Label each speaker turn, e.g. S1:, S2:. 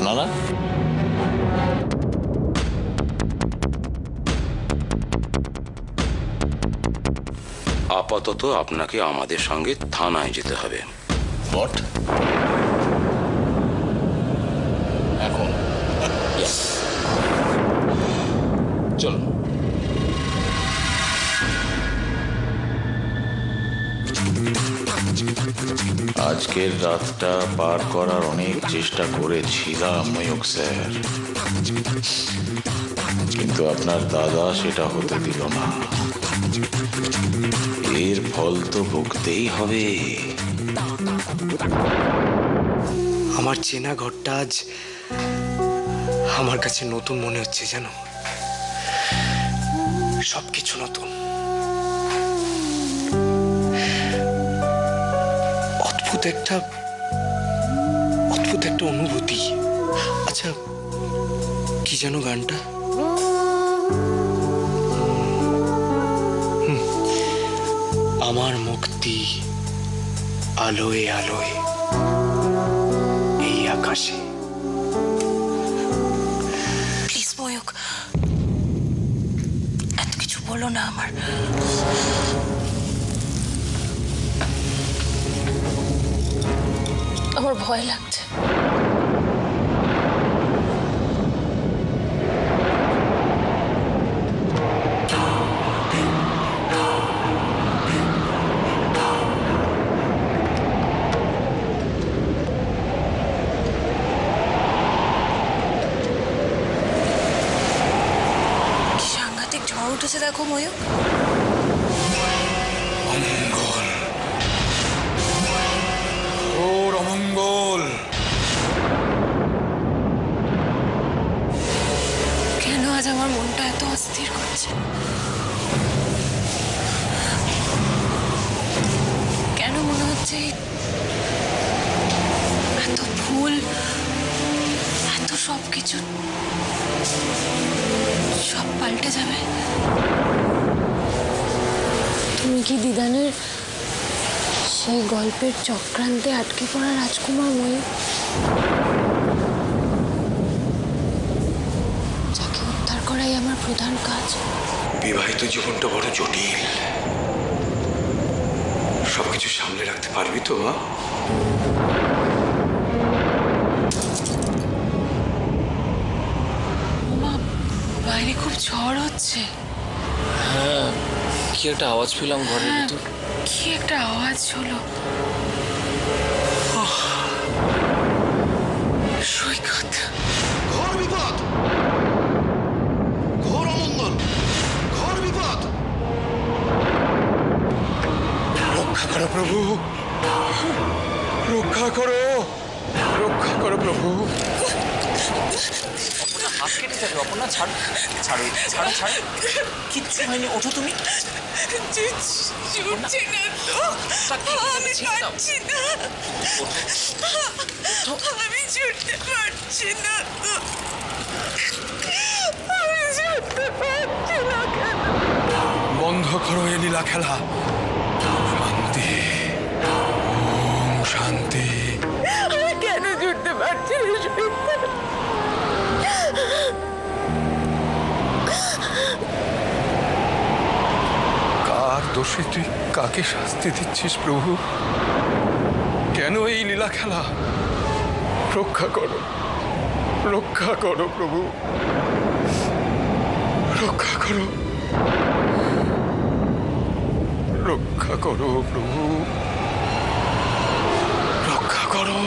S1: আপনারা?
S2: আপাতত আপনাকে আমাদের সঙ্গে থানায় যেতে হবে।
S1: হোয়াট? এখন? চলুন। আজকের রাতটা পার করার অনেক চেষ্টা করেছিলাম ময়ূক স্যার, কিন্তু আপনার দাদা সেটা হতে দিল না। এর ফল তো ভুগতেই হবে।
S3: আমার চেনা ঘরটা আজ আমার কাছে নতুন মনে হচ্ছে, জানো, সবকিছু নতুন। অদ্ভুত একটা অনুভূতি। আচ্ছা, কি যেন গানটা? আমার মুক্তি আলোয় আলোয় এই আকাশে।
S4: প্লিজ ময়ূক, এত কিছু বলো না। আমার ভয় লাগছে। ঝড় উঠেছে দেখো ময়ূক।
S3: অমঙ্গল, ওর অমঙ্গল।
S4: কেন আজ আমার মনটা এত অস্থির করছে? কেন মনে হচ্ছে এত ফুল, এত সবকিছু সব পাল্টে যাবে?
S5: তুমি কি দিদানের সেই গল্পের চক্রান্তে আটকে পড়া রাজকুমার ময়ূক, যাকে উদ্ধার করাই আমার প্রধান কাজ?
S3: বিবাহিত জীবনটা বড় জটিল। সবকিছু সামলে রাখতে পারবি তো?
S4: বাইরে খুব ঝড় হচ্ছে।
S1: হ্যাঁ, কি একটা আওয়াজ পেলাম ঘরের ভিতর।
S4: কি একটা আওয়াজ হলো। সৈকত,
S6: ঘোর বিপদ, ঘোর অমঙ্গল, ঘোর বিপদ।
S3: রক্ষা করো প্রভু, রক্ষা করো, রক্ষা করো প্রভু।
S7: হাত কেটে যাবে। অপর্ণা ছাড়ো, ছাড়ো, ছাড়ো, ছাড়ো। কিচ্ছু হয়নি, ওঠো তুমি।
S4: আমি ছুটতে পারছি না।
S3: বন্ধ করো এ লীলা খেলা। শান্তি, ওম শান্তি।
S4: আমি কেন ছুটতে পারছি না?
S3: কার দোষে তুই কাকে শাস্তি দিচ্ছিস প্রভু? কেন এই লীলা খেলা? রক্ষা করো, রক্ষা করো প্রভু, রক্ষা করো, রক্ষা করো প্রভু, রক্ষা করো।